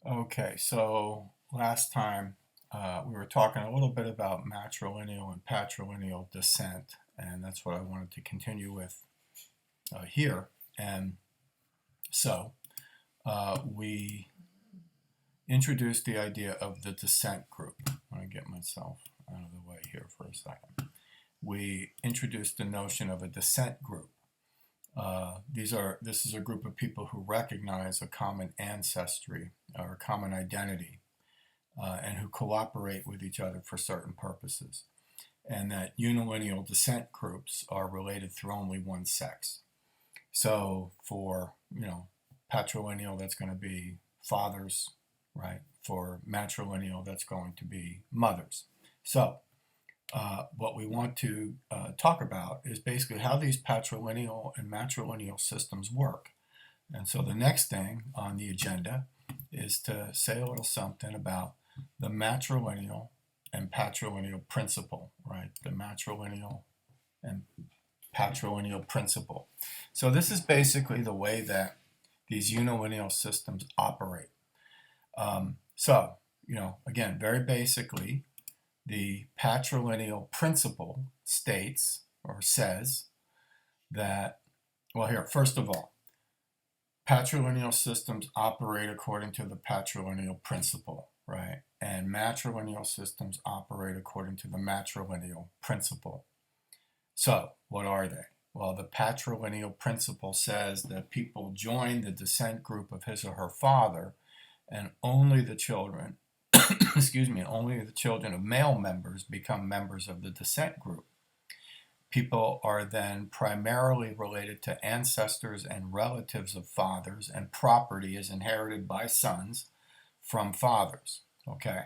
Okay, so last time we were talking a little bit about matrilineal and patrilineal descent, and that's what I wanted to continue with here. And so we introduced the idea of the descent group. I'm going to get myself out of the way here for a second. We introduced the notion of a descent group. This is a group of people who recognize a common ancestry or a common identity and who cooperate with each other for certain purposes, and that unilineal descent groups are related through only one sex. So for patrilineal, that's going to be fathers, right? For matrilineal, that's going to be mothers. So what we want to talk about is basically how these patrilineal and matrilineal systems work. And so the next thing on the agenda is to say a little something about the matrilineal and patrilineal principle, right? The matrilineal and patrilineal principle. So this is basically the way that these unilineal systems operate. Again, very basically, the patrilineal principle states or says that, well, here, first of all, patrilineal systems operate according to the patrilineal principle, right? And matrilineal systems operate according to the matrilineal principle. So, what are they? Well, the patrilineal principle says that people join the descent group of his or her father, and only the children, only the children of male members become members of the descent group. People are then primarily related to ancestors and relatives of fathers, and property is inherited by sons from fathers. Okay?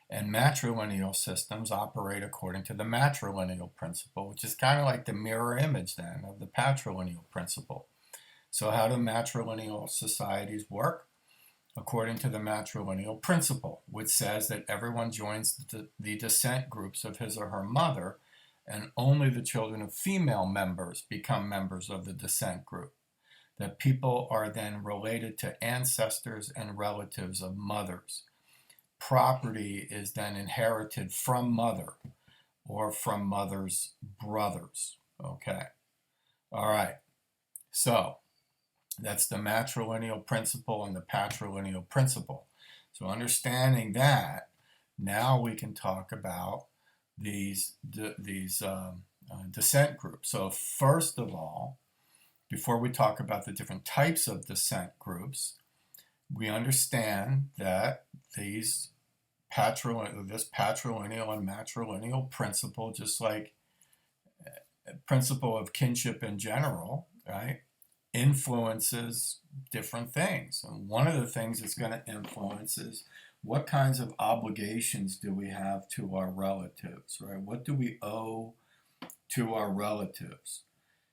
And matrilineal systems operate according to the matrilineal principle, which is kind of like the mirror image then of the patrilineal principle. So, how do matrilineal societies work? According to the matrilineal principle, which says that everyone joins the descent groups of his or her mother, and only the children of female members become members of the descent group. That people are then related to ancestors and relatives of mothers. Property is then inherited from mother or from mother's brothers. Okay. All right. So that's the matrilineal principle and the patrilineal principle. So understanding that, now we can talk about these descent groups. So first of all, before we talk about the different types of descent groups, we understand that this patrilineal and matrilineal principle, just like principle of kinship in general, right, influences different things. And one of the things it's going to influence is what kinds of obligations do we have to our relatives, right? What do we owe to our relatives?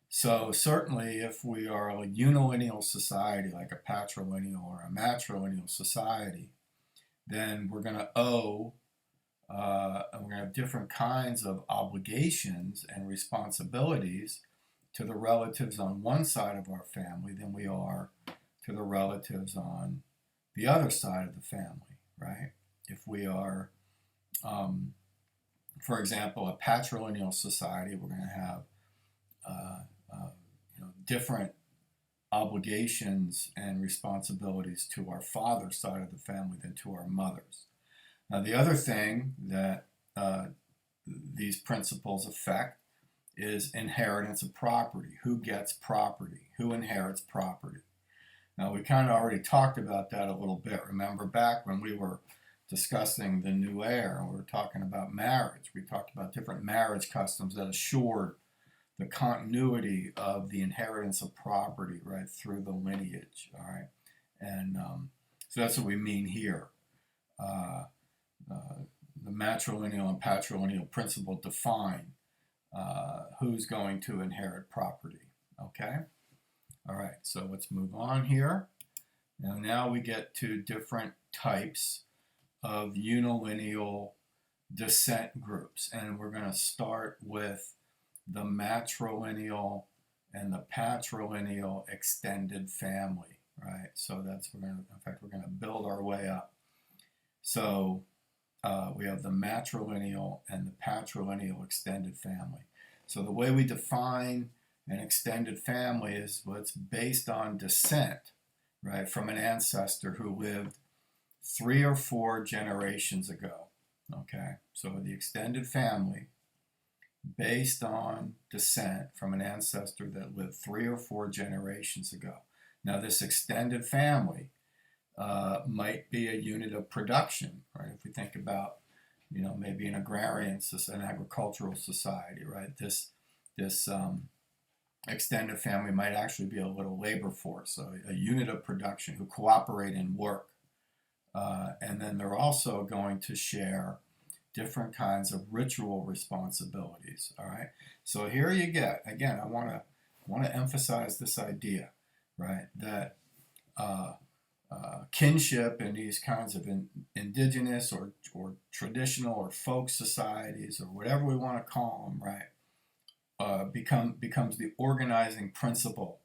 So certainly if we are a unilineal society like a patrilineal or a matrilineal society, then we're going to owe and we're going to have different kinds of obligations and responsibilities to the relatives on one side of our family than we are to the relatives on the other side of the family, right? If we are, for example, a patrilineal society, we're going to have different obligations and responsibilities to our father's side of the family than to our mother's. Now, the other thing that these principles affect is inheritance of property. Who gets property? Who inherits property? Now, we kind of already talked about that a little bit. Remember back when we were discussing the new heir and we were talking about marriage. We talked about different marriage customs that assured the continuity of the inheritance of property right through the lineage. All right, and so that's what we mean here. The matrilineal and patrilineal principle define who's going to inherit property. Okay, all right. So let's move on here. Now we get to different types of unilineal descent groups, and we're going to start with the matrilineal and the patrilineal extended family. right? So that's, in fact, we're going to build our way up. So we have the matrilineal and the patrilineal extended family. So the way we define an extended family is what's based on descent, right, from an ancestor who lived 3 or 4 generations ago. Okay, so the extended family based on descent from an ancestor that lived 3 or 4 generations ago. Now, this extended family might be a unit of production, right? If we think about, maybe an agrarian, an agricultural society, right? This extended family might actually be a little labor force, a unit of production who cooperate and work. And then they're also going to share different kinds of ritual responsibilities. All right. So here you get, again, I want to emphasize this idea, right, that kinship and these kinds of indigenous or traditional or folk societies, or whatever we want to call them, right, becomes the organizing principle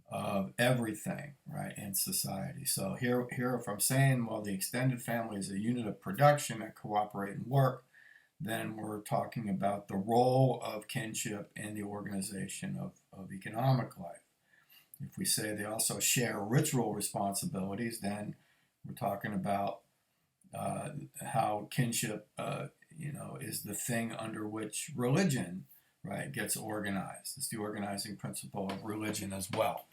of everything, right, in society. So here, if I'm saying, well, the extended family is a unit of production that cooperate and work, then we're talking about the role of kinship in the organization of economic life. If we say they also share ritual responsibilities, then we're talking about how kinship, is the thing under which religion, right, gets organized. It's the organizing principle of religion as well.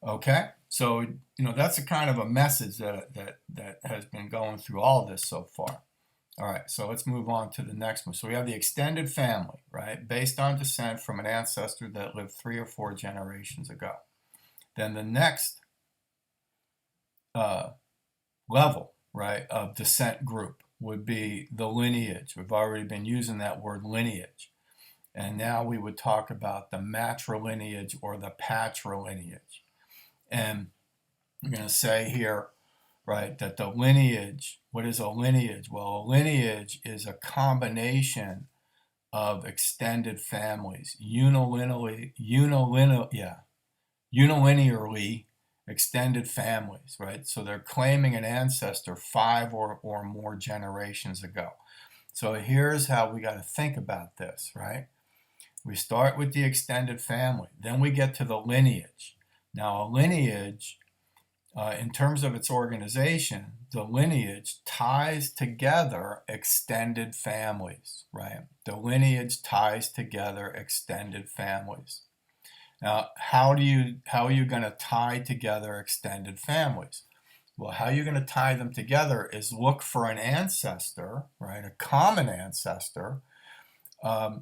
Okay, so that's a kind of a message that has been going through all this so far. All right, so let's move on to the next one. So we have the extended family, right, based on descent from an ancestor that lived 3 or 4 generations ago. Then the next level, right, of descent group would be the lineage. We've already been using that word lineage. And now we would talk about the matrilineage or the patrilineage. And I'm going to say here, right, that the lineage, what is a lineage? Well, a lineage is a combination of extended families, unilinearly extended families, right? So they're claiming an ancestor 5 or more generations ago. So here's how we got to think about this, right? We start with the extended family, then we get to the lineage. Now, a lineage, in terms of its organization, the lineage ties together extended families, right? The lineage ties together extended families. Now, how are you going to tie together extended families? Well, how you're going to tie them together is look for an ancestor, right? A common ancestor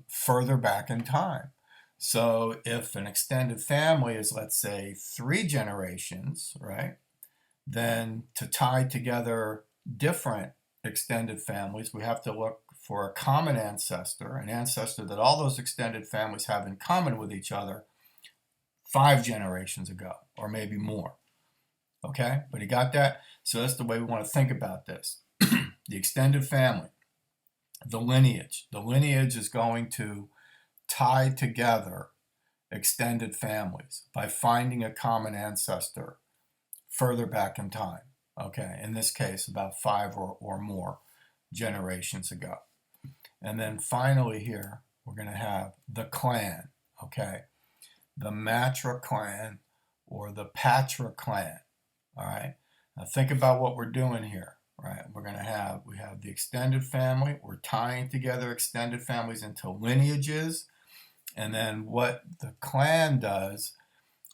further back in time. So if an extended family is, let's say, 3 generations, right? Then to tie together different extended families, we have to look for a common ancestor, an ancestor that all those extended families have in common with each other 5 generations ago, or maybe more. Okay, but you got that? So that's the way we want to think about this. The extended family, the lineage. The lineage is going to tie together extended families by finding a common ancestor further back in time. Okay, in this case, about 5 or more generations ago. And then finally here, we're going to have the clan, okay? The Matra clan or the Patra clan, all right? Now think about what we're doing here, right? We have the extended family. We're tying together extended families into lineages. And then what the clan does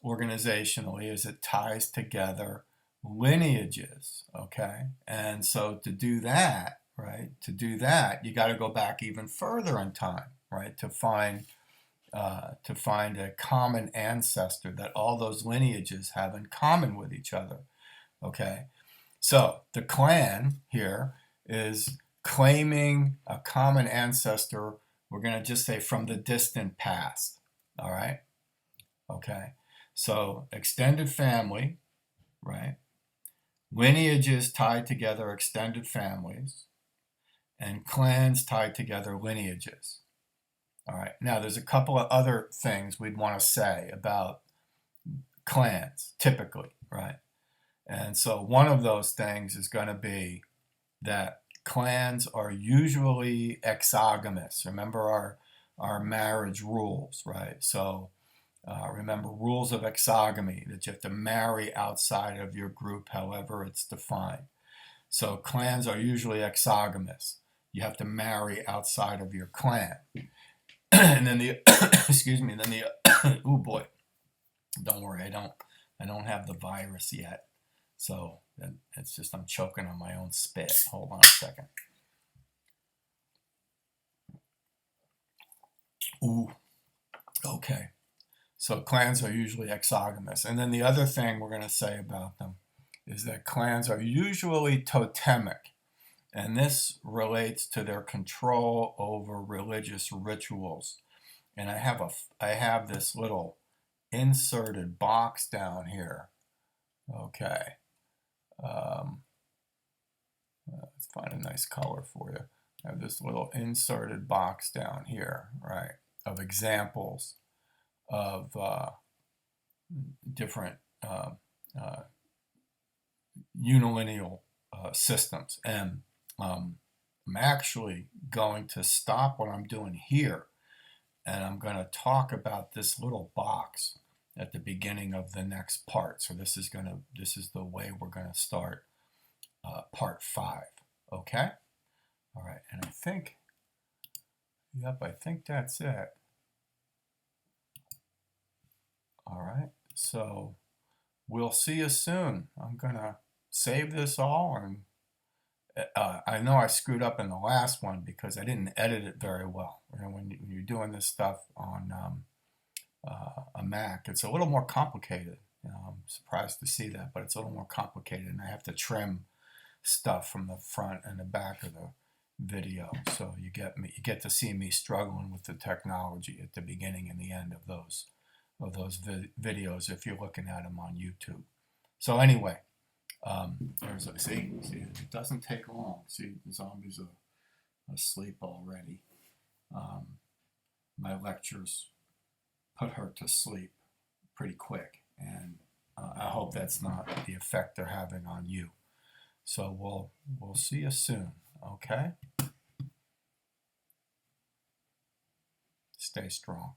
organizationally is it ties together lineages, okay? And so to do that, right, you got to go back even further in time, right, to find a common ancestor that all those lineages have in common with each other, okay? So the clan here is claiming a common ancestor, we're going to just say from the distant past, all right? Okay, so extended family, right? Lineages tied together extended families, and clans tied together lineages. All right, now there's a couple of other things we'd want to say about clans, typically, right? And so one of those things is going to be that clans are usually exogamous. Remember our marriage rules, right? So remember rules of exogamy, that you have to marry outside of your group, however it's defined. So clans are usually exogamous. You have to marry outside of your clan. And then the excuse me, then the oh boy, don't worry, I don't have the virus yet. So it's just I'm choking on my own spit. Hold on a second. Ooh, okay. So clans are usually exogamous. And then the other thing we're going to say about them is that clans are usually totemic. And this relates to their control over religious rituals. And I have this little inserted box down here. Okay. Let's find a nice color for you. I have this little inserted box down here, right, of examples of different unilineal systems. And I'm actually going to stop what I'm doing here, and I'm going to talk about this little box at the beginning of the next part. So this is the way we're going to start part 5. Okay? All right, and I think that's it. All right, so we'll see you soon. I'm gonna save this all, and I know I screwed up in the last one because I didn't edit it very well. You know, when you're doing this stuff on a Mac, it's a little more complicated. You know, I'm surprised to see that, but it's a little more complicated, and I have to trim stuff from the front and the back of the video, so you get to see me struggling with the technology at the beginning and the end of those videos if you're looking at them on YouTube. So anyway, see, it doesn't take long. See, the zombies are asleep already. My lectures put her to sleep pretty quick, and I hope that's not the effect they're having on you. So we'll see you soon, okay? Stay strong.